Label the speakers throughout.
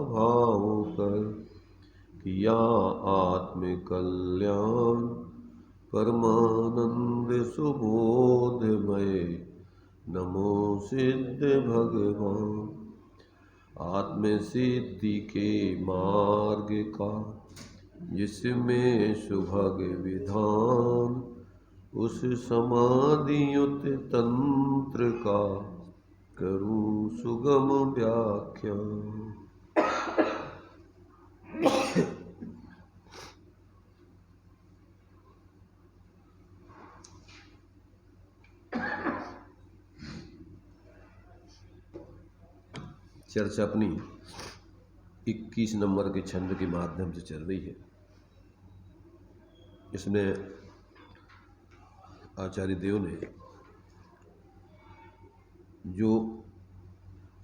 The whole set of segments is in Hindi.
Speaker 1: भाव कर, किया आत्म कल्याण परमानंद सुबोधमय। नमो सिद्ध भगवान। आत्म सिद्धि के मार्ग का जिसमें सुभग विधान, उस समाधियुत तंत्र का करूं सुगम व्याख्यान। चर्चा अपनी 21 नंबर के छंद के माध्यम से चल रही है। इसमें आचार्य देव ने जो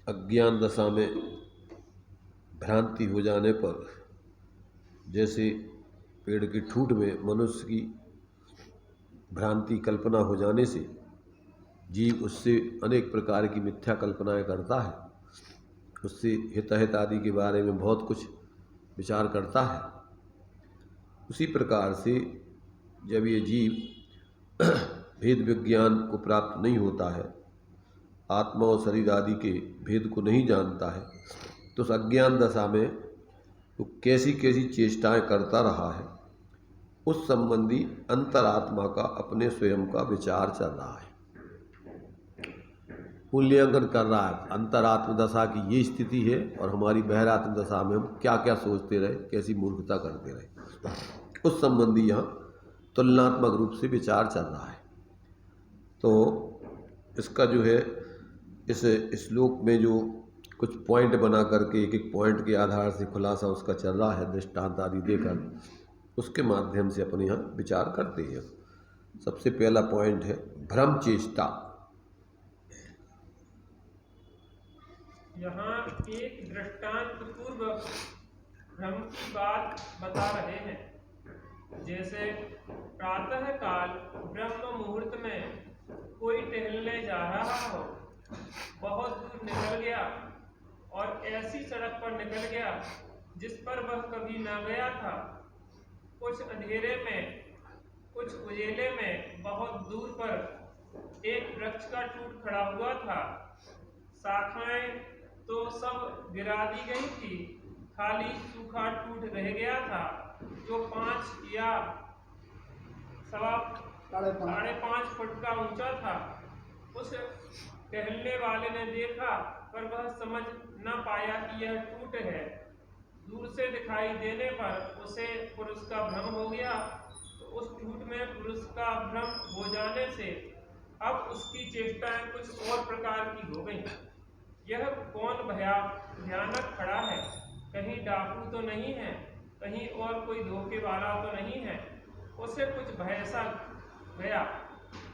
Speaker 1: अज्ञान दशा में भ्रांति हो जाने पर, जैसे पेड़ की ठूंठ में मनुष्य की भ्रांति कल्पना हो जाने से जीव उससे अनेक प्रकार की मिथ्या कल्पनाएं करता है, उससे हिताहित आदि के बारे में बहुत कुछ विचार करता है। उसी प्रकार से जब ये जीव भेद विज्ञान को प्राप्त नहीं होता है, आत्मा और शरीर आदि के भेद को नहीं जानता है, तो उस अज्ञान दशा में वो कैसी कैसी चेष्टाएं करता रहा है, उस संबंधी अंतरात्मा का अपने स्वयं का विचार चल रहा है, मूल्यांकन कर रहा है। अंतरात्म दशा की ये स्थिति है और हमारी बहिरात्म दशा में हम क्या क्या सोचते रहे, कैसी मूर्खता करते रहे, उस संबंधी यहाँ तुलनात्मक रूप से विचार चल रहा है। तो इसका जो है इस श्लोक में जो कुछ पॉइंट बना करके एक एक पॉइंट के आधार से खुलासा उसका चल रहा है, दृष्टांत आदि देकर उसके माध्यम से अपन यहाँ विचार करते हैं। सबसे पहला पॉइंट है भ्रम चेष्टा।
Speaker 2: यहाँ एक दृष्टांत पूर्वक भ्रम की बात बता रहे हैं। जैसे प्रातः काल ब्रह्म मुहूर्त में कोई टहलने जा रहा हो, बहुत दूर निकल गया और ऐसी सड़क पर निकल गया जिस पर वह कभी न गया था। कुछ अंधेरे में, कुछ उजेले में बहुत दूर पर एक वृक्ष का टूट खड़ा हुआ था। शाखाएं तो सब गिरा दी गई थी, खाली सूखा टूट रह गया था जो 5 या 5.5 फुट का ऊंचा था। उस टहलने वाले ने देखा पर वह समझ न पाया कि यह टूट है। दूर से दिखाई देने पर उसे पुरुष का भ्रम हो गया, तो उस टूट में पुरुष का भ्रम हो जाने से अब उसकी चेष्टाएं कुछ और प्रकार की हो गई। यह कौन भयानक खड़ा है, कहीं डाकू तो नहीं है, कहीं और कोई धोखे वाला तो नहीं है। उसे कुछ भय सा गया,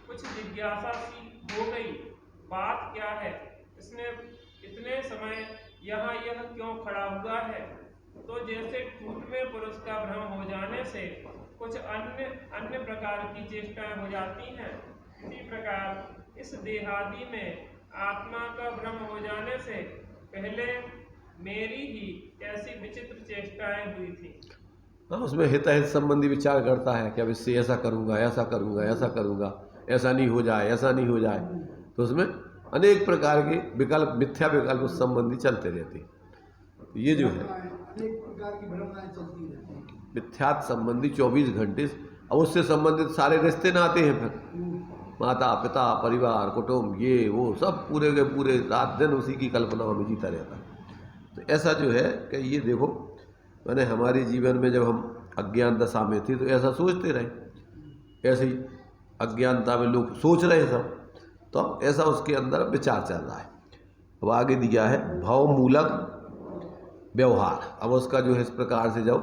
Speaker 2: कुछ जिज्ञासा सी हो गई, बात क्या है, इसने इतने समय यहाँ यह क्यों खड़ा हुआ है। तो जैसे टूट में पुरुष का भ्रम हो जाने से कुछ अन्य प्रकार की चेष्टाएं हो जाती हैं, इसी प्रकार इस देहादि में आत्मा का भ्रम हो जाने से पहले मेरी ही ऐसी विचित्र चेष्टाएं हुई थी।
Speaker 1: उसमें हिताहित संबंधी विचार करता है कि अब इससे ऐसा करूँगा, ऐसा करूँगा, ऐसा करूँगा, ऐसा नहीं हो जाए, ऐसा नहीं हो जाए। तो उसमें अनेक प्रकार के विकल्प, मिथ्या विकल्प उस संबंधी चलते रहते हैं। तो ये जो है
Speaker 3: अनेक प्रकार की भ्रमणाएं चलती रहती हैं।
Speaker 1: मिथ्यात्व संबंधी 24 घंटे, अब उससे संबंधित सारे रिश्ते नाते हैं, फिर माता पिता परिवार कुटुंब ये वो सब पूरे के पूरे रात दिन उसी की कल्पना में जीता रहता है। तो ऐसा जो है कि ये देखो, मैंने हमारे जीवन में जब हम अज्ञान दशा में थे तो ऐसा सोचते रहे, ऐसे ही अज्ञानता में लोग सोच रहे सब, तो अब ऐसा उसके अंदर विचार चल रहा है। अब आगे दिया है भावमूलक व्यवहार। अब उसका जो है इस प्रकार से जब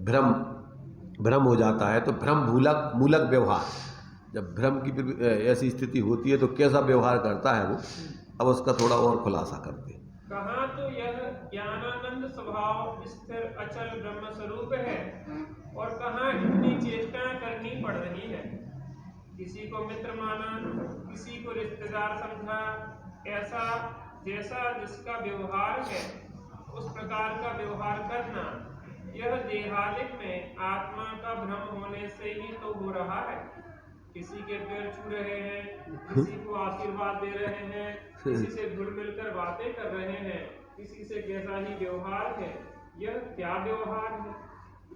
Speaker 1: भ्रम हो जाता है तो भ्रम मूलक व्यवहार, जब भ्रम की ऐसी स्थिति होती है तो कैसा व्यवहार करता है वो, अब उसका थोड़ा और खुलासा करते हैं।
Speaker 2: कहाँ तो यह ज्ञानानंद स्वभाव स्थिर अचल ब्रह्म स्वरूप है और कहाँ इतनी चेष्टाएं करनी पड़ रही है। किसी को मित्र माना, किसी को रिश्तेदार समझा, ऐसा जैसा जिसका व्यवहार है उस प्रकार का व्यवहार करना, यह देहादिक में आत्मा का भ्रम होने से ही तो हो रहा है। किसी के पैर छू रहे हैं, किसी को आशीर्वाद दे रहे हैं, किसी से घुल मिलकर बातें कर रहे हैं, किसी से कैसा ही व्यवहार है। यह क्या व्यवहार है?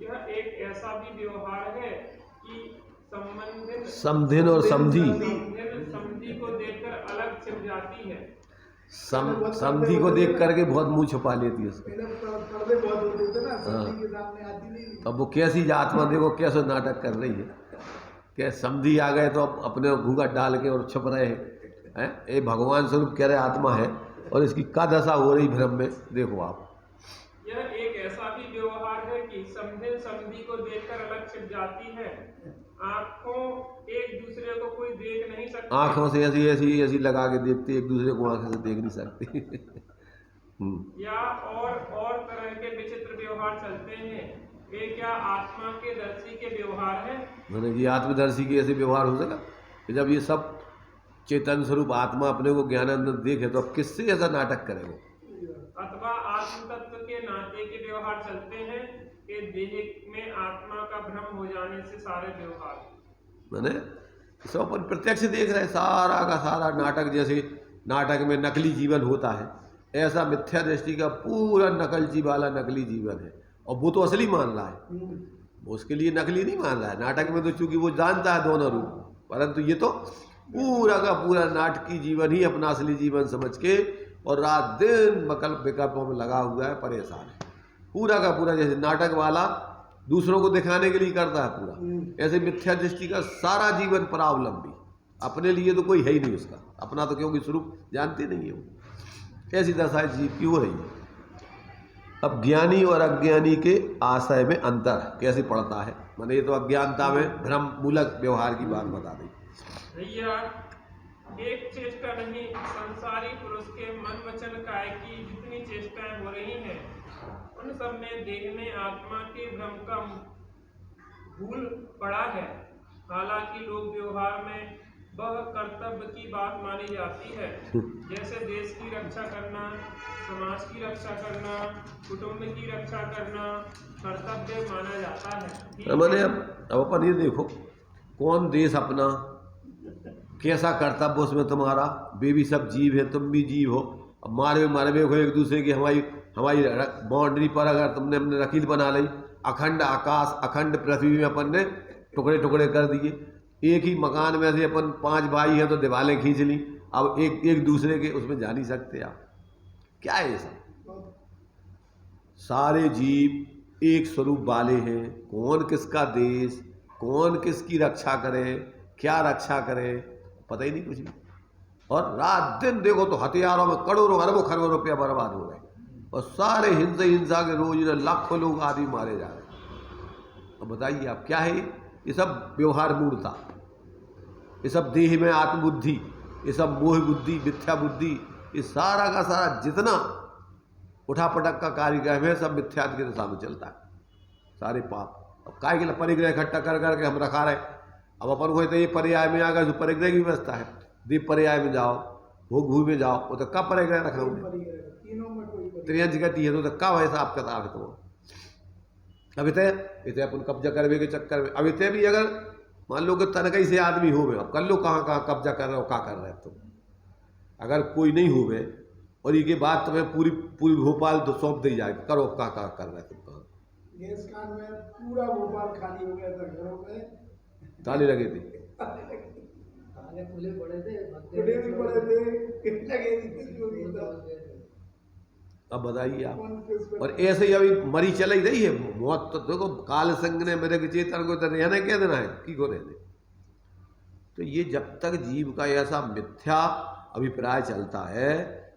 Speaker 2: यह एक ऐसा भी व्यवहार है कि
Speaker 1: समधिन और समधी
Speaker 2: समधी को देखकर अलग छिप जाती है।
Speaker 1: समधी को देख करके बहुत मुंह छुपा लेती है उसको।
Speaker 3: पर्दे बहुत होते थे ना, समधी के सामने आती नहीं।
Speaker 1: अब वो कैसी आत्मा देखो कैसे नाटक कर रही है, क्या समधी आ गए तो अब अपने घूंघट डाल के और छुप रहे हैं। ये भगवान स्वरूप कह रहे आत्मा है और इसकी का दशा हो रही भ्रम में, देखो आप।
Speaker 2: यह एक ऐसा भी व्यवहार है कि समधिन समधी को देखकर अलग छिप जाती है। आंखों एक दूसरे को कोई देख नहीं सकती,
Speaker 1: आंखों से ऐसी ऐसी ऐसी लगा के देखते, एक दूसरे को आंखों से देख नहीं सकते।
Speaker 2: या और तरह के विचित्र व्यवहार चलते हैं। वे क्या आत्मा के दर्शी के व्यवहार है?
Speaker 1: मैंने ये आत्मदर्शी के ऐसे व्यवहार हो सका कि जब ये सब चेतन स्वरूप आत्मा अपने को ज्ञानानंद देखे तो अब किससे ऐसा नाटक करे वो?
Speaker 2: अथवा आत्म तत्व के नाते के व्यवहार चलते हैं कि देह में आत्मा का भ्रम हो जाने से सारे व्यवहार।
Speaker 1: मैंने सब अपन प्रत्यक्ष देख रहे हैं, सारा का सारा नाटक। जैसे नाटक में नकली जीवन होता है, ऐसा मिथ्या दृष्टि का पूरा नकलची वाला नकली जीवन है, और वो तो असली मान रहा है, वो उसके लिए नकली नहीं मान रहा है। नाटक में तो चूंकि वो जानता है दोनों रूप, परंतु ये तो पूरा का पूरा नाटकीय जीवन ही अपना असली जीवन समझ के और रात दिन विकल्पों में लगा हुआ है, परेशान है पूरा का पूरा। जैसे नाटक वाला दूसरों को दिखाने के लिए करता है पूरा, ऐसे मिथ्या दृष्टि का सारा जीवन परावलंबी, अपने लिए तो कोई है ही नहीं उसका अपना, तो क्योंकि स्वरूप जानते नहीं है वो। ऐसी दशा जीव की हो रही है। अब ज्ञानी और अज्ञानी के आशय में अंतर कैसे पड़ता है? मैंने ये तो अज्ञानता में भ्रम मूलक व्यवहार की बात बता दी।
Speaker 2: भैया एक चेष्टा नहीं, संसारी पुरुष के मन वचन काय की जितनी चेष्टाएं हो रही हैं, उन सब में देह में आत्मा के भ्रम का भूल पड़ा है। हालांकि लोक व्यवहार में वह कर्तव्य की बात मानी जाती है, जैसे देश की रक्षा करना, समाज की रक्षा करना, कुटुंब की रक्षा करना कर्तव्य माना जाता है।
Speaker 1: मैंने अब अपन ये देखो, कौन देश अपना, कैसा कर्तव्य उसमें तुम्हारा, वे भी सब जीव है, तुम भी जीव हो। अब मारवे हो एक दूसरे की, हमारी बाउंड्री पर अगर तुमने अपने रकील बना ली, अखंड आकाश अखंड पृथ्वी में अपन ने टुकड़े टुकड़े कर दिए। एक ही मकान में से अपन 5 भाई हैं तो दीवारें खींच ली, अब एक दूसरे के उसमें जा नहीं सकते आप। क्या है ये सब? सारे जीव एक स्वरूप वाले हैं, कौन किसका देश, कौन किसकी रक्षा करे, क्या रक्षा करे, पता ही नहीं कुछ भी। और रात दिन देखो तो हथियारों में करोड़ों अरबों खरबों रुपया बर्बाद हो रहे, और सारे हिंसा के रोज लाखों लोग आदमी मारे जा रहे हैं। अब बताइए आप क्या है ये सब व्यवहार मूर्ता, ये सब देह में आत्मबुद्धि, ये सब मोह बुद्धि, मिथ्या बुद्धि, ये सारा का सारा जितना उठा पटक का कार्यक्रम है सब मिथ्या की दिशा में चलता है, सारे पाप। अब काय के लिए परिग्रह इकट्ठा कर करके हम रखा रहे। अब अपन को तो ये पर्याय में आ गए, तो परिग्रह की व्यवस्था है, दीप पर्याय में जाओ, भोग भूमि में जाओ, वो तो कब परिग्रह रखा होंगे, त्रियंज गति है तो कब ऐसा आपका हिसाब है? तो अब इतने अपन कब्जा करवे के चक्कर में, अब इतने भी अगर मान लो कि तनकई से आदमी हो गए, अब कर लो कहाँ कब्जा कर रहे हो, क्या कर रहे हो तुम। अगर कोई नहीं हो गए और ये बात तुम्हें पूरी भोपाल तो सौंप दी जाएगी, करो क्या कर रहे तुम कहाँ।
Speaker 3: गैस कांड में पूरा भोपाल खाली हो गया था, घरों में
Speaker 1: ताले लगे थे,
Speaker 3: ताले खुले पड़े थे, खुले भी पड़े थे, लगे थे।
Speaker 1: अब बताइए आप, और ऐसे ही अभी मरी चल ही रही है मौत। तो देखो काल संग ने मेरे के चेतन को तो रहने क्या देना है की को रहने। तो ये जब तक जीव का ऐसा मिथ्या अभिप्राय चलता है,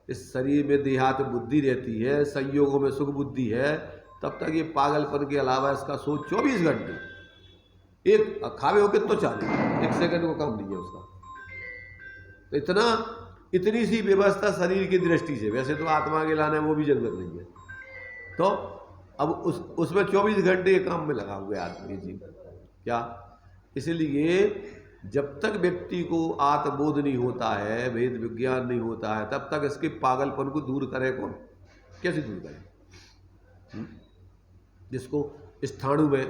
Speaker 1: इस शरीर में देहात बुद्धि रहती है, संयोगों में सुख बुद्धि है, तब तक ये पागलपन के अलावा इसका सोच 24 घंटे एक खावे हो के तो चाले, 1 सेकंड को कम नहीं है उसका। तो इतनी सी व्यवस्था शरीर की दृष्टि से, वैसे तो आत्मा के लाने वो भी जरूरत नहीं है। तो अब उसमें 24 घंटे काम में लगा हुआ है आदमी जीव क्या। इसलिए जब तक व्यक्ति को आत्मबोध नहीं होता है, वेद विज्ञान नहीं होता है, तब तक इसके पागलपन को दूर करे कौन, कैसे दूर करे? जिसको स्थाणु में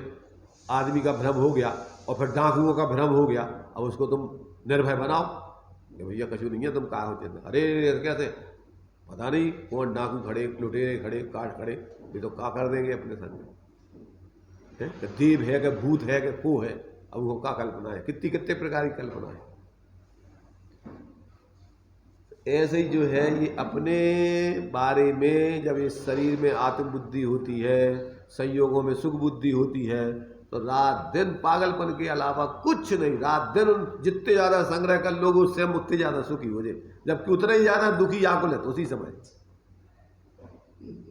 Speaker 1: आदमी का भ्रम हो गया और फिर डाकुओं का भ्रम हो गया, अब उसको तुम निर्भय बनाओ कि भैया कछु नहीं है, तुम कहाँ हो चिंता। अरे कैसे पता नहीं कौन डाकू खड़े, लुटेरे खड़े, काट खड़े, ये तो क्या कर देंगे अपने संग में, देव है कि भूत है कि को है, अब वो क्या कल्पना है, कितनी कितने प्रकार की कल्पना है। ऐसे ही जो है ये अपने बारे में जब इस शरीर में आत्मबुद्धि होती है, संयोगों में सुख बुद्धि होती है, तो रात दिन पागलपन के अलावा कुछ नहीं, रात दिन जितने ज़्यादा संग्रह कर लोगे उससे हम उतने ज़्यादा सुखी हो जाए, जबकि उतना ही ज़्यादा दुखी आकुल है। तो उसी समय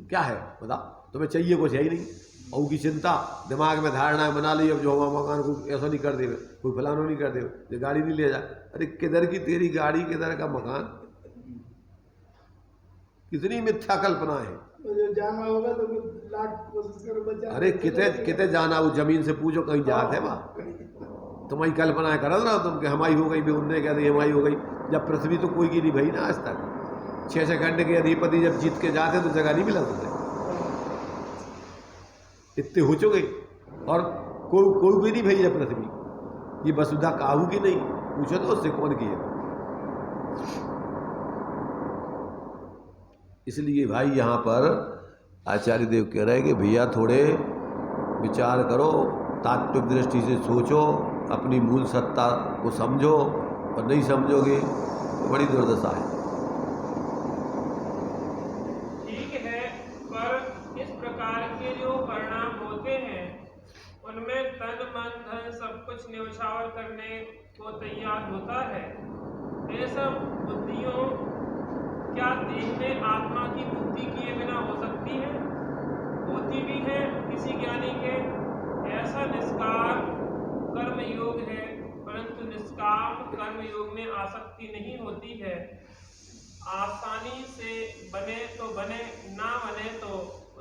Speaker 1: क्या है बताओ, तुम्हें चाहिए कुछ है ही नहीं, और की चिंता दिमाग में धारणा बना ली, अब जो हमारा मकान को ऐसा नहीं कर देवे, कोई फलाना नहीं कर देवे, जो गाड़ी नहीं ले जाए, अरे किधर की तेरी गाड़ी, किधर का मकान, कितनी मिथ्या कल्पना है।
Speaker 3: जो जाना होगा तो लाख कोशिश करो बचा।
Speaker 1: अरे किते किते जाना, वो जमीन से पूछो कहीं जात है वहाँ, तुम्हारी कल्पनाएं कर रहा हो तुम कि हमारी हो गई, भी उनने कह दी हमारी हो गई, जब पृथ्वी तो कोई की नहीं भई ना आज तक। 6 खंड के अधिपति जब जीत के जाते तो जगह नहीं मिला तुझे, इतने हो चुके, और कोई भी नहीं भई है पृथ्वी, ये वसुधा काहू की नहीं, पूछो तो उससे कौन की है। इसलिए भाई यहाँ पर आचार्य देव कह रहे हैं कि भैया थोड़े विचार करो, तात्विक दृष्टि से सोचो, अपनी मूल सत्ता को समझो, और नहीं समझोगे तो बड़ी दुर्दशा है।
Speaker 2: ठीक है, पर इस प्रकार के जो परिणाम होते हैं उनमें तन मन धन सब कुछ न्यौछावर करने को तैयार होता है। ये सब बुद्धियों क्या देह में आत्मा की बुद्धि किए बिना हो सकती है? होती भी है किसी ज्ञानी के। ऐसा निष्काम कर्म योग है, परंतु निष्काम कर्म योग में आसक्ति नहीं होती है। आसानी से बने तो बने, ना बने तो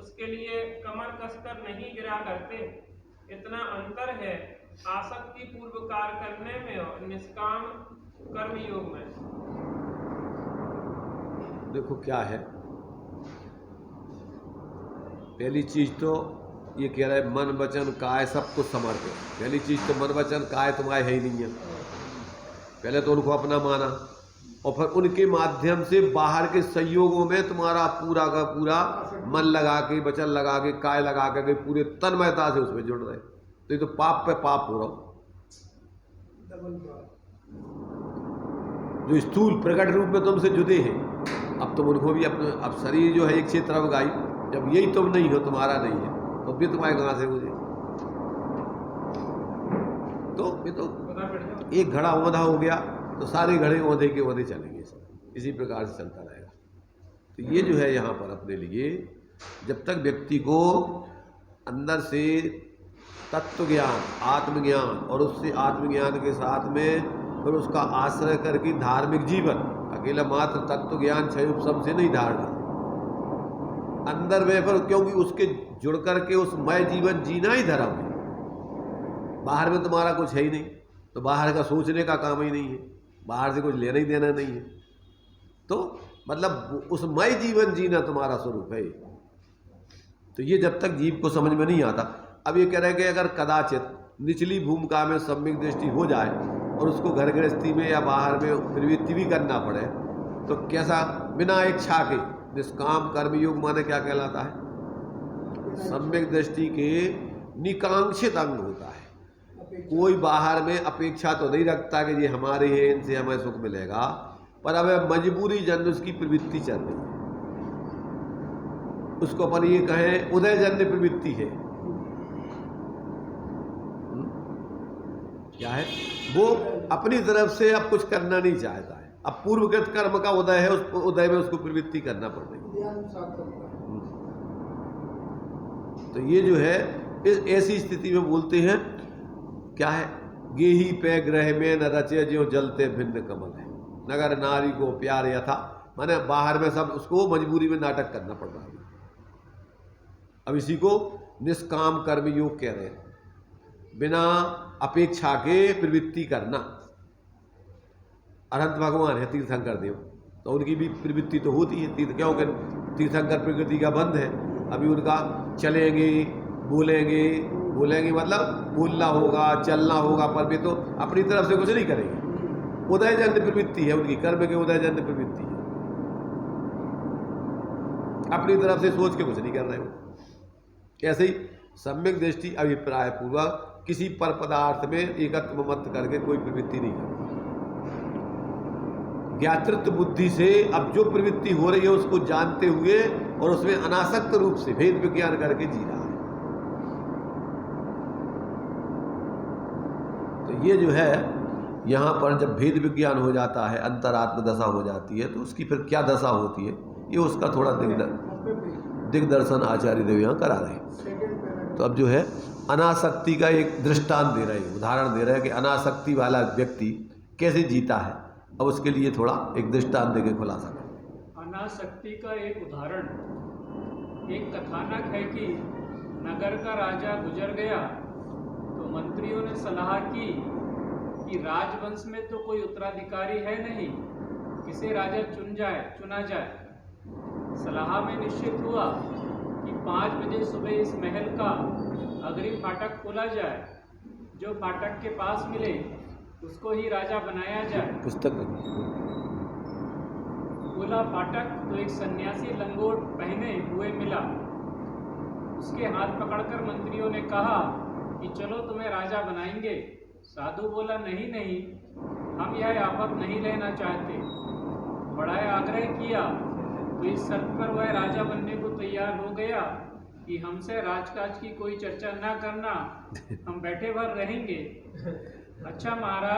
Speaker 2: उसके लिए कमर कसकर नहीं गिरा करते। इतना अंतर है आसक्ति पूर्व कार्य करने में और निष्काम कर्म योग में।
Speaker 1: देखो क्या है, पहली चीज तो ये कह रहा है मन वचन काय सब कुछ समर्पित। पहली चीज तो मन वचन काय तुम्हारे है ही नहीं है, पहले तो उनको अपना माना, और फिर उनके माध्यम से बाहर के संयोगों में तुम्हारा पूरा का पूरा मन लगा के, वचन लगा के, काय लगा के पूरे तन्मयता से उसमें जुड़ रहे, तो ये तो पाप पे पाप हो रहा हो। जो स्थूल प्रकट रूप में तुमसे जुड़े हैं, अब तुम उनको भी अपने, अब शरीर जो है एक क्षेत्र अब गाई, जब यही तुम नहीं हो, तुम्हारा नहीं है, तो भी तुम्हारे कहाँ से मुझे, तो ये तो एक घड़ा औंधा हो गया तो सारे घड़े औंधे के औंधे चलेंगे, इसी प्रकार से चलता रहेगा। तो ये जो है यहाँ पर अपने लिए, जब तक व्यक्ति को अंदर से तत्व ज्ञान, आत्मज्ञान, और उससे आत्मज्ञान के साथ में फिर उसका आश्रय करके धार्मिक जीवन, अकेला मात्र तत्व ज्ञान क्षय उपशम से नहीं धारणा, अंदर में फिर, क्योंकि उसके जुड़ करके उस मय जीवन जीना ही धर्म है। बाहर में तुम्हारा कुछ है ही नहीं, तो बाहर का सोचने का काम ही नहीं है, बाहर से कुछ लेना ही देना नहीं है, तो मतलब उस मय जीवन जीना तुम्हारा स्वरूप है। तो ये जब तक जीव को समझ में नहीं आता, अब ये कह रहे हैं कि अगर कदाचित निचली भूमिका में सम्यक दृष्टि हो जाए और उसको घर गृहस्थी में या बाहर में प्रवृत्ति भी करना पड़े, तो कैसा, बिना इच्छा के निष्काम कर्मयोग माने क्या कहलाता है? सम्यक दृष्टि के निकांक्षित अंग होता है। कोई बाहर में अपेक्षा तो नहीं रखता कि ये हमारे हैं, इनसे हमें सुख मिलेगा, पर अब मजबूरी जन्य उसकी प्रवृत्ति चल रही है, उसको अपन ये कहें उदय जन्य प्रवृत्ति है। क्या है वो? अपनी तरफ से अब कुछ करना नहीं चाहता है, अब पूर्वकृत कर्म का उदय है, उस उदय में उसको प्रवृत्ति करना पड़ रही है। तो ये जो है इस ऐसी स्थिति में बोलते हैं क्या है, गेही पे ग्रह में न रचे जो जलते भिन्न कमल है, नगर नारी को प्यार यथा, माने बाहर में सब उसको मजबूरी में नाटक करना पड़ रहा है। अब इसी को निष्काम कर्म योग कह रहे हैं, बिना अपेक्षा के प्रवृत्ति करना। अनंत भगवान है तीर्थंकर देव, तो उनकी भी प्रवृत्ति तो होती है, क्योंकि तीर्थंकर प्रकृति का बंध है, अभी उनका चलेंगे, बोलेंगे मतलब बोलना होगा, चलना पर वे तो अपनी तरफ से कुछ नहीं करेंगे। उदयजन्य प्रवृत्ति है उनकी, कर्म के उदयजन्य प्रवृत्ति है, अपनी तरफ से सोच के कुछ नहीं कर रहे हो। ऐसे ही सम्यक दृष्टि अभिप्राय पूर्वक किसी पर पदार्थ में एकत्व मत करके कोई प्रवृत्ति नहीं करता। ज्ञातृत्व बुद्धि से अब जो प्रवृत्ति हो रही है उसको जानते हुए और उसमें अनासक्त रूप से भेद विज्ञान करके जी रहा है। तो ये जो है यहाँ पर जब भेद विज्ञान हो जाता है, अंतरात्म दशा हो जाती है, तो उसकी फिर क्या दशा होती है ये उसका थोड़ा दिग्दर्शन आचार्य देव यहाँ करा रहे हैं। तो अब जो है अनासक्ति का एक दृष्टांत दे रहे हैं, उदाहरण दे रहे हैं कि अनासक्ति वाला व्यक्ति कैसे जीता है। अब उसके लिए थोड़ा एक दृष्टांत देके खुलासा करें।
Speaker 4: अनासक्ति का एक उदाहरण, एक कथानक है कि नगर का राजा गुजर गया तो मंत्रियों ने सलाह की कि राजवंश में तो कोई उत्तराधिकारी है नहीं, किसे राजा चुना जाए। सलाह में निश्चित हुआ कि 5 बजे सुबह इस महल का अग्रिम फाटक खोला जाए, जो फाटक के पास मिले उसको ही राजा बनाया जाए।
Speaker 1: पुस्तक
Speaker 4: खोला फाटक तो एक सन्यासी लंगोट पहने हुए मिला। उसके हाथ पकड़कर मंत्रियों ने कहा कि चलो तुम्हें राजा बनाएंगे। साधु बोला नहीं, हम यह आफत नहीं लेना चाहते। बड़ा आग्रह किया तो इस शर्त पर वह राजा बनने को तैयार हो गया कि हमसे राजकाज की कोई चर्चा ना करना, हम बैठे भर रहेंगे। अच्छा महाराज,